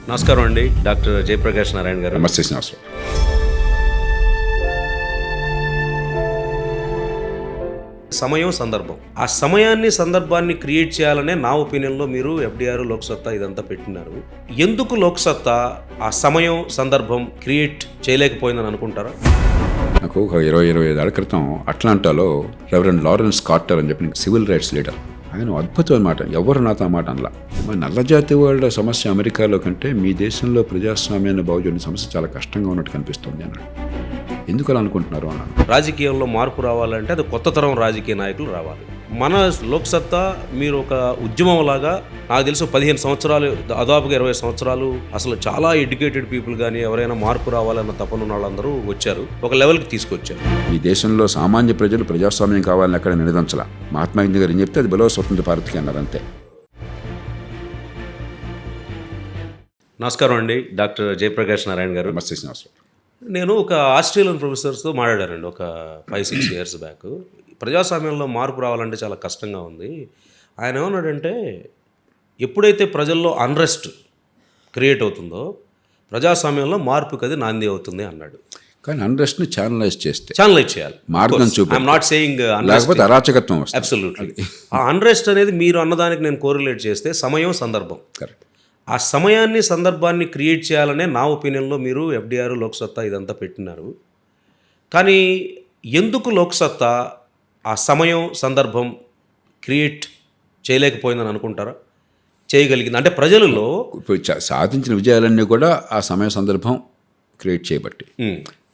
నమస్కారం అండి, డాక్టర్ జయప్రకాష్ నారాయణ గారు. నమస్తే శ్రీనివాసరావు. సమయం, సందర్భం. ఆ సమయాన్ని, సందర్భాన్ని క్రియేట్ చేయాలనే నా ఒపీనియన్లో మీరు ఎఫ్డిఆర్, లోక్సత్తా ఇదంతా పెట్టినారు. ఎందుకు లోక్సత్తా ఆ సమయం, సందర్భం క్రియేట్ చేయలేకపోయిందని అనుకుంటారా? నాకు ఒక 25 ఏళ్ల క్రితం అట్లాంటాలో రెవరెండ్ లారెన్స్ కార్టర్ అని చెప్పి సివిల్ రైట్స్ లీడర్, ఆయన అద్భుతం అన్నమాట. ఎవరు నాతో మాట అనలా. మరి నల్లజాతి వాళ్ళ సమస్య అమెరికాలో కంటే మీ దేశంలో ప్రజాస్వామ్యాన్ని బాగు చేయడం సమస్య చాలా కష్టంగా ఉన్నట్టు కనిపిస్తుంది అన్నాడు. ఎందుకు అలా అనుకుంటున్నారు అన్నాను. రాజకీయంలో మార్పు రావాలంటే అది కొత్త తరం రాజకీయ నాయకులు రావాలి. మన లోక్సత్తా మీరు ఒక ఉద్యమం లాగా, నాకు తెలుసు 15 సంవత్సరాలు, దాదాపుగా 20 సంవత్సరాలు అసలు చాలా ఎడ్యుకేటెడ్ పీపుల్ కానీ ఎవరైనా మార్పు రావాలన్న తపన వాళ్ళందరూ వచ్చారు, ఒక లెవెల్కి తీసుకొచ్చారు. ఈ దేశంలో సామాన్య ప్రజలు ప్రజాస్వామ్యం కావాలని ఎక్కడ నినదించాల. మహాత్మా గాంధీ గారు ఏం చెప్తే అది బలో స్వతంత్ర భారత్కి అన్నారు, అంతే. నమస్కారం అండి, డాక్టర్ జయప్రకాష్ నారాయణ గారు. నమస్తే శ్రీనివాసరావు. నేను ఒక ఆస్ట్రేలియన్ ప్రొఫెసర్స్తో మాట్లాడానండి ఒక 5-6 ఇయర్స్ బ్యాక్. ప్రజాస్వామ్యంలో మార్పు రావాలంటే చాలా కష్టంగా ఉంది. ఆయన ఏమన్నాడంటే, ఎప్పుడైతే ప్రజల్లో అన్రెస్ట్ క్రియేట్ అవుతుందో ప్రజాస్వామ్యంలో మార్పుకి అది నాంది అవుతుంది అన్నాడు. కానీ అన్రెస్ట్ని ఛానలైజ్ చేయాలి, మార్గం చూపి, ఐఎమ్ నాట్ సేయింగ్ లేకపోతే అరాచకత్వం వస్తుంది. అబ్సల్యూట్లీ. ఆ అన్రెస్ట్ అనేది మీరు అన్నదానికి నేను కోరిలేట్ చేస్తే సమయం, సందర్భం. కరెక్ట్. ఆ సమయాన్ని, సందర్భాన్ని క్రియేట్ చేయాలనే నా ఒపీనియన్లో మీరు ఎఫ్డిఆర్, లోక్సత్తా ఇదంతా పెట్టినారు. కానీ ఎందుకు లోక్సత్తా ఆ సమయం, సందర్భం క్రియేట్ చేయలేకపోయిందని అనుకుంటారా? చేయగలిగింది అంటే ప్రజలలో ఇప్పుడు సాధించిన విజయాలన్నీ కూడా ఆ సమయ సందర్భం క్రియేట్ చేయబట్టి.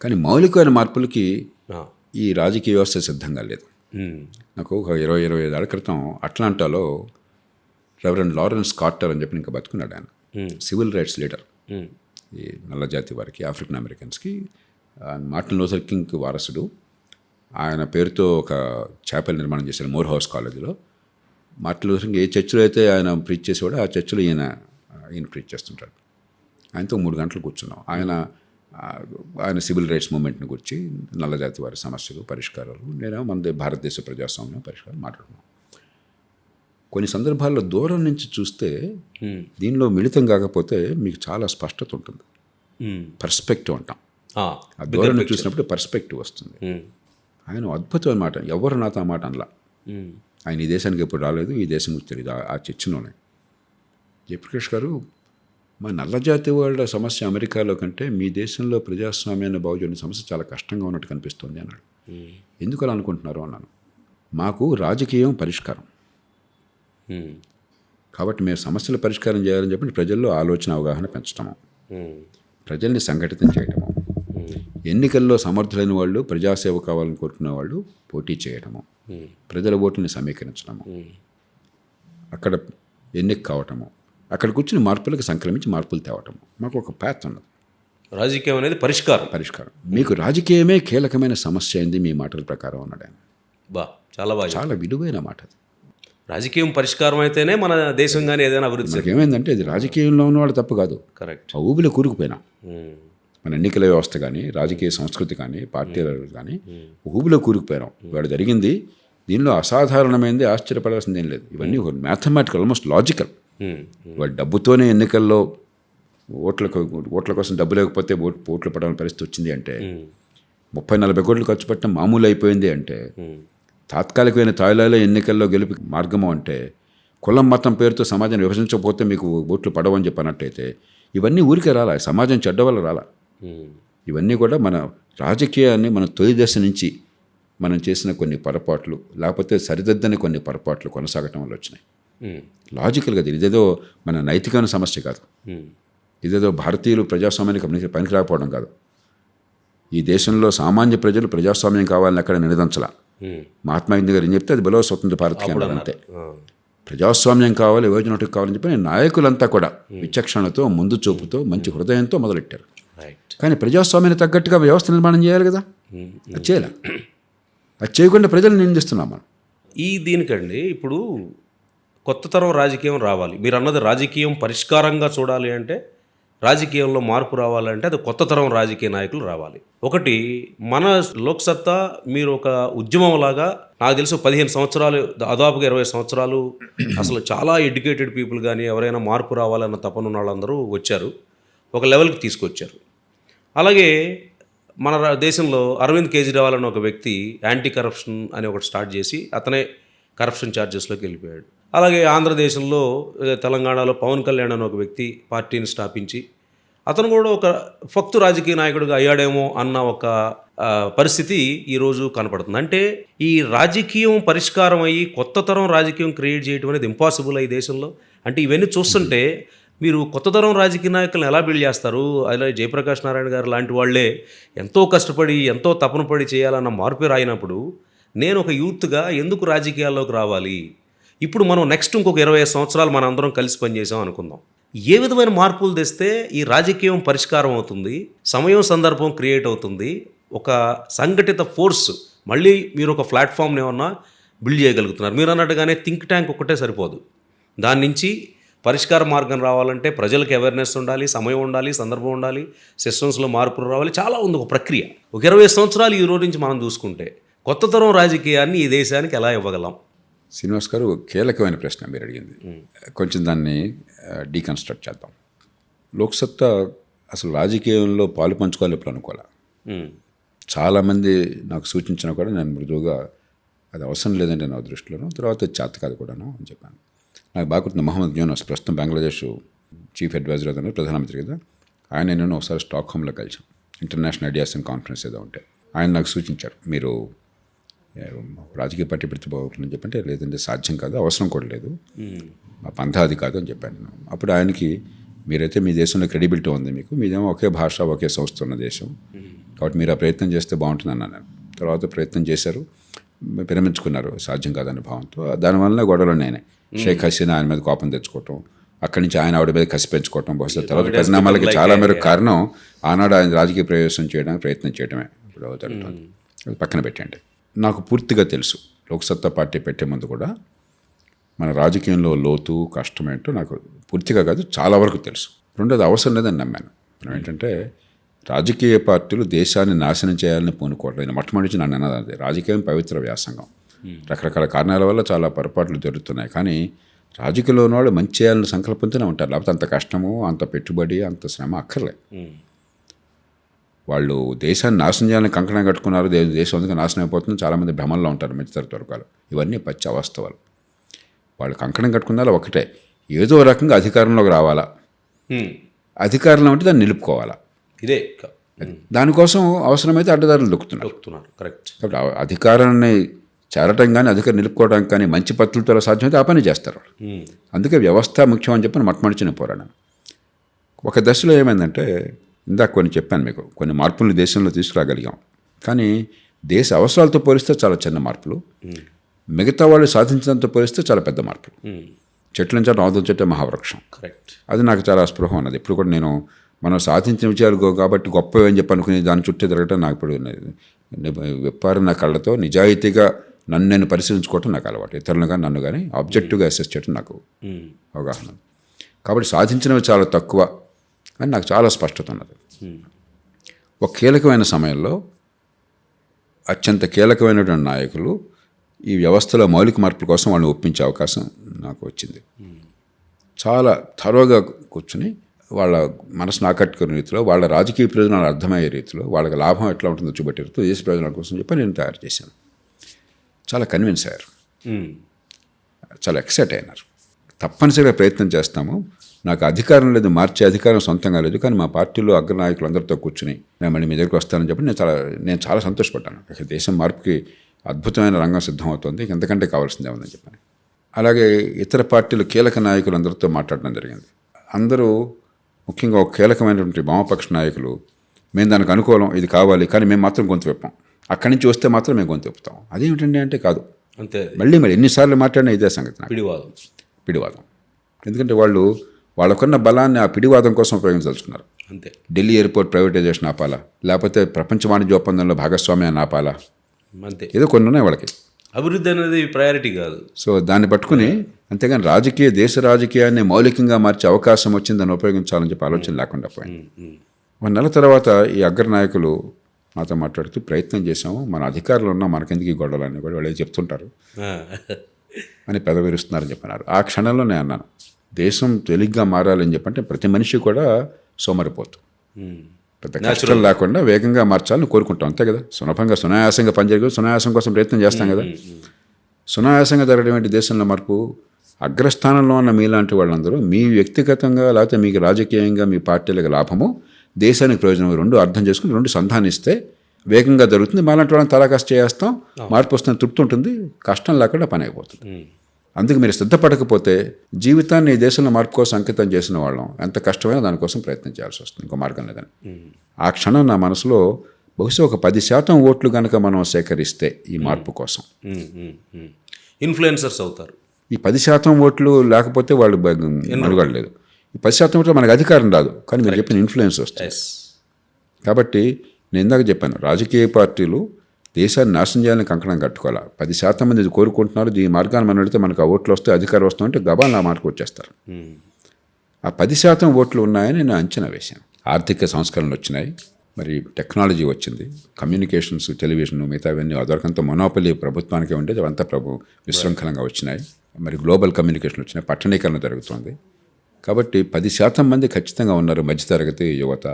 కానీ మౌలికమైన మార్పులకి ఈ రాజకీయ వ్యవస్థ సిద్ధంగా లేదు. నాకు ఒక 25 ఏళ్ల క్రితం అట్లాంటాలో రెవరెండ్ లారెన్స్ కార్టర్ అని చెప్పి ఇంకా బతుకున్నాడు. ఆయన సివిల్ రైట్స్ లీడర్, ఈ నల్లజాతి వారికి, ఆఫ్రికన్ అమెరికన్స్కి. మార్టిన్ లూథర్ కింగ్ వారసుడు. ఆయన పేరుతో ఒక చాపెల్ నిర్మాణం చేశారు మోర్ హౌస్ కాలేజీలో. మార్టిన్ లూథర్ కింగ్ ఏ చర్చిలో అయితే ఆయన ప్రీచ్ చేసేవాడో ఆ చర్చిలో ఈయన ప్రీచ్ చేస్తుంటాడు. ఆయనతో 3 గంటలు కూర్చున్నాం. ఆయన సివిల్ రైట్స్ మూమెంట్ని గురించి, నల్లజాతి వారి సమస్యలు, పరిష్కారాలు, నేనేమో మన భారతదేశ ప్రజాస్వామ్యం పరిష్కారం మాట్లాడుతున్నాం. కొన్ని సందర్భాల్లో దూరం నుంచి చూస్తే దీనిలో మిళితం కాకపోతే మీకు చాలా స్పష్టత ఉంటుంది. పర్స్పెక్టివ్ అంటాం. ఆ దూరం నుంచి చూసినప్పుడు పర్స్పెక్టివ్ వస్తుంది. ఆయన అద్భుతం అన్నమాట. ఎవరు నాతో మాట అనలా. ఆయన ఈ దేశానికి ఎప్పుడు రాలేదు, ఈ దేశం గురించి తెలియదు. ఆ చర్చలోనే జయప్రకాష్ గారు, మా నల్లజాతి వాళ్ళ సమస్య అమెరికాలో కంటే మీ దేశంలో ప్రజాస్వామ్యాన్ని బాగు చేయడం సమస్య చాలా కష్టంగా ఉన్నట్టు కనిపిస్తుంది అన్నాడు. ఎందుకు అలా అనుకుంటున్నారు అన్నాను. మాకు రాజకీయం పరిష్కారం కాబట్టి మేము సమస్యల పరిష్కారం చేయాలని చెప్పి ప్రజల్లో ఆలోచన, అవగాహన పెంచడము, ప్రజల్ని సంఘటితం చేయడము, ఎన్నికల్లో సమర్థులైన వాళ్ళు, ప్రజాసేవ కావాలని కోరుకునే వాళ్ళు పోటీ చేయడము, ప్రజల ఓటుని సమీకరించడము, అక్కడ ఎన్నిక కావటము, అక్కడ కూర్చుని మార్పులకు సంక్రమించి మార్పులు తేవటము. మాకు ఒక ప్యాత్ ఉన్నది. రాజకీయం అనేది పరిష్కారం. మీకు రాజకీయమే కీలకమైన సమస్య అయింది మీ మాటల ప్రకారం అన్నాడు ఆయన. చాలా విలువైన మాట అది. రాజకీయం పరిష్కారం అయితేనే మన దేశం కానీ ఏదైనా అభివృద్ధి. ఏమైందంటే ఇది రాజకీయంలో ఉన్నవాడు తప్పు కాదు. కరెక్ట్. ఆ ఊబిలో కూరుకుపోయినా మన ఎన్నికల వ్యవస్థ కానీ, రాజకీయ సంస్కృతి కానీ, పార్టీలు కానీ ఊబిలో కూరుకుపోయినాం. వాడు జరిగింది దీనిలో అసాధారణమైంది, ఆశ్చర్యపడాల్సింది ఏం లేదు. ఇవన్నీ ఒక మ్యాథమెటికల్, ఆల్మోస్ట్ లాజికల్. వాడు డబ్బుతోనే ఎన్నికల్లో ఓట్ల కోసం డబ్బు లేకపోతే ఓట్లు పడాలని పరిస్థితి వచ్చింది అంటే, 30-40 కోట్లు ఖర్చు పెట్టడం మామూలు అయిపోయింది అంటే, తాత్కాలికమైన తాయిలాలో ఎన్నికల్లో గెలిపి మార్గము అంటే, కులం మతం పేరుతో సమాజాన్ని విభజించకపోతే మీకు ఓట్లు పడవని చెప్పినట్టయితే, ఇవన్నీ ఊరికే రాలా, సమాజం చెడ్డ వల్ల రాలా. ఇవన్నీ కూడా మన రాజకీయాన్ని మన తొలి దశ నుంచి మనం చేసిన కొన్ని పొరపాట్లు, లేకపోతే సరిదిద్దని కొన్ని పొరపాట్లు కొనసాగటం వల్ల వచ్చినాయి. లాజికల్గా ఇదేదో మన నైతికమైన సమస్య కాదు. ఇదేదో భారతీయులు ప్రజాస్వామ్యానికి పనికి రాకపోవడం కాదు. ఈ దేశంలో సామాన్య ప్రజలు ప్రజాస్వామ్యం కావాలని ఎక్కడ నినదించాల. మహాత్మా గాంధీ గారు ఏం చెప్తే అది బలో స్వతంత్ర భారత్కి అన్నారు, అంతే. ప్రజాస్వామ్యం కావాలి, యోజనటికి కావాలని చెప్పి నాయకులంతా కూడా విచక్షణతో, ముందు చూపుతో, మంచి హృదయంతో మొదలెట్టారు. కానీ ప్రజాస్వామ్యానికి తగ్గట్టుగా వ్యవస్థ నిర్మాణం చేయాలి కదా, అది చేయాలి. అది చేయకుండా ప్రజలు నిందిస్తున్నాం మనం. దీనికండి ఇప్పుడు కొత్త తరం రాజకీయం రావాలి. మీరు అన్నది రాజకీయం పరిష్కారంగా చూడాలి అంటే రాజకీయంలో మార్పు రావాలంటే అది కొత్త తరం రాజకీయ నాయకులు రావాలి. ఒకటి, మన లోక్సత్తా మీరు ఒక ఉద్యమంలాగా నాకు తెలుసు 15 సంవత్సరాలు, దాదాపుగా 20 సంవత్సరాలు అసలు చాలా ఎడ్యుకేటెడ్ పీపుల్ కానీ ఎవరైనా మార్పు రావాలన్న తపన ఉన్న వాళ్ళందరూ వచ్చారు, ఒక లెవెల్కి తీసుకొచ్చారు. అలాగే మన దేశంలో అరవింద్ కేజ్రీవాల్ అనే ఒక వ్యక్తి యాంటీ కరప్షన్ అని ఒకటి స్టార్ట్ చేసి అతనే కరప్షన్ ఛార్జెస్లోకి వెళ్ళిపోయాడు. అలాగే ఆంధ్రదేశంలో తెలంగాణలో పవన్ కళ్యాణ్ అనే ఒక వ్యక్తి పార్టీని స్థాపించి అతను కూడా ఒక ఫక్తు రాజకీయ నాయకుడిగా అయ్యాడేమో అన్న ఒక పరిస్థితి ఈరోజు కనపడుతుంది. అంటే ఈ రాజకీయం పరిష్కారం అయ్యి కొత్త తరం రాజకీయం క్రియేట్ చేయడం అనేది ఇంపాసిబుల్ ఈ దేశంలో. అంటే ఇవన్నీ చూస్తుంటే మీరు కొత్త తరం రాజకీయ నాయకులను ఎలా బిల్డ్ చేస్తారు? అలాగే జయప్రకాష్ నారాయణ గారు లాంటి వాళ్ళే ఎంతో కష్టపడి ఎంతో తపన పడి చేయాలన్న మార్పు రాయినప్పుడు నేను ఒక యూత్గా ఎందుకు రాజకీయాల్లోకి రావాలి? ఇప్పుడు మనం నెక్స్ట్ ఇంకొక 25 సంవత్సరాలు మన అందరం కలిసి పనిచేసాం అనుకుందాం. ఏ విధమైన మార్పులు తెస్తే ఈ రాజకీయం పరిష్కారం అవుతుంది, సమయం సందర్భం క్రియేట్ అవుతుంది, ఒక సంఘటిత ఫోర్స్ మళ్ళీ మీరు ఒక ప్లాట్ఫామ్ని ఏమన్నా బిల్డ్ చేయగలుగుతున్నారు? మీరు అన్నట్టుగానే థింక్ ట్యాంక్ ఒక్కటే సరిపోదు. దాని నుంచి పరిష్కార మార్గం రావాలంటే ప్రజలకు అవేర్నెస్ ఉండాలి, సమయం ఉండాలి, సందర్భం ఉండాలి, సిస్టమ్స్లో మార్పులు రావాలి, చాలా ఉంది ఒక ప్రక్రియ. ఒక 20 సంవత్సరాలు ఈ రోజు నుంచి మనం చూసుకుంటే కొత్త తరం రాజకీయాన్ని ఈ దేశానికి ఎలా ఇవ్వగలం? శ్రీనివాస్ గారు, కీలకమైన ప్రశ్న మీరు అడిగింది. కొంచెం దాన్ని డీకన్స్ట్రక్ట్ చేద్దాం. లోక్సత్తా అసలు రాజకీయంలో పాలు పంచుకోవాలి ఎప్పుడు అనుకోవాలి. చాలామంది నాకు సూచించినా కూడా నేను మృదువుగా అది అవసరం లేదండి నా దృష్టిలోను, తర్వాత చేత కాదు కూడాను అని చెప్పాను. నాకు బాగా గుర్తుంది, మహమ్మద్ యూనస్ ప్రస్తుతం బంగ్లాదేశ్ చీఫ్ అడ్వైజర్ అతను, ప్రధానమంత్రి కదా, ఆయన నేను ఒకసారి స్టాక్హోమ్లో కలిసాం, ఇంటర్నేషనల్ ఐడియాస్ అండ్ కాన్ఫరెన్స్ ఏదో ఉంటే. ఆయన నాకు సూచించారు, మీరు రాజకీయ పార్టీ పెట్టుకోవాలని చెప్పంటే, లేదంటే సాధ్యం కాదు, అవసరం కూడా లేదు, మా పంథా అది కాదు అని చెప్పాను. అప్పుడు ఆయనకి, మీరైతే మీ దేశంలో క్రెడిబిలిటీ ఉంది, మీకు మీదేమో ఒకే భాష ఒకే సంస్థ ఉన్న దేశం, కాబట్టి మీరు ఆ ప్రయత్నం చేస్తే బాగుంటుంది అన్నాను నేను. తర్వాత ప్రయత్నం చేశారు, విరమించుకున్నారు సాధ్యం కాదనే భావంతో. దానివల్ల గొడవలు నేనే షేక్ హసీనా ఆయన మీద కోపం తెచ్చుకోవటం, అక్కడి నుంచి ఆయన ఆవిడ మీద కసి పెంచుకోవటం, బహుశా తర్వాత పరిణామాలకి చాలా మేరకు కారణం ఆనాడు ఆయన రాజకీయ ప్రవేశం చేయడానికి ప్రయత్నం చేయడమే. ఇప్పుడు జరుగుతుంది, అది పక్కన పెట్టండి. నాకు పూర్తిగా తెలుసు, లోక్సత్తా పార్టీ పెట్టే ముందు కూడా మన రాజకీయంలో లోతు కష్టమేంటో నాకు పూర్తిగా కాదు చాలా వరకు తెలుసు. రెండోది అవసరం లేదని నమ్మాను. మనం ఏంటంటే రాజకీయ పార్టీలు దేశాన్ని నాశనం చేయాలని పూనుకోవట్లేదు. మొట్టమొదటి నన్ను అన్నది, రాజకీయం పవిత్ర వ్యాసంగం. రకరకాల కారణాల వల్ల చాలా పొరపాట్లు జరుగుతున్నాయి, కానీ రాజకీయంలో ఉన్న వాళ్ళు మంచి చేయాలని సంకల్పంతోనే ఉంటారు. లేకపోతే అంత కష్టము, అంత పెట్టుబడి, అంత శ్రమ అక్కర్లే. వాళ్ళు దేశాన్ని నాశనం చేయాలని కంకణం కట్టుకున్నారు, దేశం అందుకే నాశనం అయిపోతుంది, చాలామంది భ్రమంలో ఉంటారు మధ్యతరగతి వర్గాలు. ఇవన్నీ పచ్చి అవాస్తవాలు. వాళ్ళు కంకణం కట్టుకున్నారా ఒకటే, ఏదో రకంగా అధికారంలోకి రావాలా, అధికారంలో ఉంటే దాన్ని నిలుపుకోవాలా, ఇదే. దానికోసం అవసరమైతే అడ్డదారులు దొక్కుతున్నారు. కరెక్ట్. కాబట్టి అధికారాన్ని చేరటం కానీ అధికారం నిలుపుకోవడానికి కానీ మంచి పద్ధతులతో సాధ్యమైతే ఆ పని చేస్తారు. అందుకే వ్యవస్థ ముఖ్యం అని చెప్పి మొట్టమొదటి పోరాడాను. ఒక దశలో ఏమైందంటే, ఇందాక కొన్ని చెప్పాను మీకు, కొన్ని మార్పులను దేశంలో తీసుకురాగలిగాం, కానీ దేశ అవసరాలతో పోలిస్తే చాలా చిన్న మార్పులు, మిగతా వాళ్ళు సాధించడంతో పోలిస్తే చాలా పెద్ద మార్పులు. చెట్ల నుంచి ఆవుదం చెట్టే మహావృక్షం. కరెక్ట్. అది నాకు చాలా స్పృహ ఉన్నది. ఇప్పుడు కూడా నేను మనం సాధించిన విజయాలు కాబట్టి గొప్పవి అని చెప్పి అనుకుని దాని చుట్టూ తిరగటం నాకు ఇప్పుడు విప్పారిన కళ్ళతో నిజాయితీగా నన్ను నేను పరిశీలించుకోవటం నాకు అలవాటు. ఇతరులు కానీ నన్ను కానీ ఆబ్జెక్టివ్గా అసెస్ చేయడం నాకు అవగాహన. కాబట్టి సాధించినవి చాలా తక్కువ అని నాకు చాలా స్పష్టత ఉన్నది. ఒక కీలకమైన సమయంలో అత్యంత కీలకమైనటువంటి నాయకులు ఈ వ్యవస్థలో మౌలిక మార్పుల కోసం వాళ్ళని ఒప్పించే అవకాశం నాకు వచ్చింది. చాలా థరోగా కూర్చుని వాళ్ళ మనసును ఆకట్టుకునే రీతిలో, వాళ్ళ రాజకీయ ప్రయోజనాలు అర్థమయ్యే రీతిలో, వాళ్ళకి లాభం ఎట్లా ఉంటుందో చూపెట్టే రీతిలో దేశ ప్రయోజనాల కోసం చెప్పి నేను తయారు చేశాను. చాలా కన్విన్స్ అయ్యారు, చాలా ఎక్సైట్ అయినారు. తప్పనిసరిగా ప్రయత్నం చేస్తాము, నాకు అధికారం లేదు, మార్చే అధికారం సొంతంగా లేదు, కానీ మా పార్టీలో అగ్రనాయకులు అందరితో కూర్చుని నేను మళ్ళీ మీ దగ్గరికి వస్తానని చెప్పి నేను చాలా సంతోషపడ్డాను. దేశం మార్పుకి అద్భుతమైన రంగం సిద్ధమవుతుంది, ఎంతకంటే కావాల్సిందే ఉందని చెప్పాను. అలాగే ఇతర పార్టీలు కీలక నాయకులు అందరితో మాట్లాడడం జరిగింది. అందరూ ముఖ్యంగా ఒక కీలకమైనటువంటి వామపక్ష నాయకులు, మేము దానికి అనుకూలం, ఇది కావాలి, కానీ మేము మాత్రం గొంతు విప్పాం, అక్కడి నుంచి వస్తే మాత్రం మేము గొంతు విప్పుతాం. అదేమిటండి అంటే, కాదు అంతే, మళ్ళీ ఎన్నిసార్లు మాట్లాడినా ఇదే సంగతి, పిడివాదం. ఎందుకంటే వాళ్ళకున్న బలాన్ని ఆ పిడివాదం కోసం ఉపయోగించదలుచుకున్నారు. అంతే. ఢిల్లీ ఎయిర్పోర్ట్ ప్రైవేటైజేషన్ ఆపాలా, లేకపోతే ప్రపంచ వాణిజ్య ఒప్పందంలో భాగస్వామ్యాన్ని ఆపాలా, అంతే, ఏదో కొన్ని ఉన్నాయి వాళ్ళకి. అభివృద్ధి అనేది ప్రయారిటీ కాదు. సో దాన్ని పట్టుకుని అంతేగాని దేశ రాజకీయాన్ని మౌలికంగా మార్చే అవకాశం వచ్చింది దాన్ని ఉపయోగించాలని చెప్పి ఆలోచన లేకుండా పోయింది. 1 నెల తర్వాత ఈ అగ్రనాయకులు మాతో మాట్లాడుతూ ప్రయత్నం చేశాము, మన అధికారులు ఉన్నా మనకెందుకు ఈ గొడవలని కూడా వాళ్ళు చెప్తుంటారు అని పెదవిరుస్తున్నారని చెప్పన్నారు. ఆ క్షణంలో నేను అన్నాను, దేశం తేలిగ్గా మారాలని చెప్పంటే ప్రతి మనిషి కూడా సోమరిపోతు, పెద్ద కష్టం లేకుండా వేగంగా మార్చాలని కోరుకుంటాం, అంతే కదా. సునాయాసంగా పనిచేయదు, సునాయాసం కోసం ప్రయత్నం చేస్తాం కదా. సునాయాసంగా జరగడం ఏంటి దేశంలో మార్పు? అగ్రస్థానంలో ఉన్న మీలాంటి వాళ్ళందరూ మీ వ్యక్తిగతంగా లేకపోతే మీకు రాజకీయంగా మీ పార్టీలకు లాభము, దేశానికి ప్రయోజనం రెండు అర్థం చేసుకుని రెండు సంధానిస్తే వేగంగా జరుగుతుంది. మాలాంటి వాళ్ళని తలాకాస్ చేస్తాం, మార్పు వస్తున్న తృప్తి ఉంటుంది, కష్టం లేకుండా పని అయిపోతుంది. అందుకు మీరు సిద్ధపడకపోతే జీవితాన్ని ఈ దేశంలో మార్పు కోసం అంకితం చేసిన వాళ్ళం ఎంత కష్టమైనా దానికోసం ప్రయత్నం చేయాల్సి వస్తుంది, ఇంకో మార్గం లేదని. ఆ క్షణం నా మనసులో బహుశా ఒక 10% ఓట్లు కనుక మనం సేకరిస్తే ఈ మార్పు కోసం ఇన్ఫ్లుయెన్సర్స్ అవుతారు. ఈ 10% ఓట్లు లేకపోతే వాళ్ళు మనుగడలేదు. ఈ 10% ఓట్లు మనకు అధికారం రాదు, కానీ మీరు చెప్పిన ఇన్ఫ్లుయెన్స్ వస్తుంది. కాబట్టి నేను ఇందాక చెప్పాను, రాజకీయ పార్టీలు దేశాన్ని నాశనం చేయాలని కంకణం కట్టుకోవాలి. 10% మంది ఇది కోరుకుంటున్నారు, ఈ మార్గాన్ని మనం వెళితే మనకు ఆ ఓట్లు వస్తే అధికారం వస్తామంటే గబాల్ నా మార్కు వచ్చేస్తారు. ఆ 10% ఓట్లు ఉన్నాయని నేను అంచనా వేశాను. ఆర్థిక సంస్కరణలు వచ్చినాయి, మరి టెక్నాలజీ వచ్చింది, కమ్యూనికేషన్స్, టెలివిజన్, మిగతావన్నీ అదొరకంత మొనోపలి ప్రభుత్వానికే ఉండేది, అవంతా విశృంఖలంగా వచ్చినాయి. మరి గ్లోబల్ కమ్యూనికేషన్ వచ్చినాయి, పట్టణీకరణ జరుగుతుంది. కాబట్టి 10% మంది ఖచ్చితంగా ఉన్నారు. మధ్యతరగతి యువత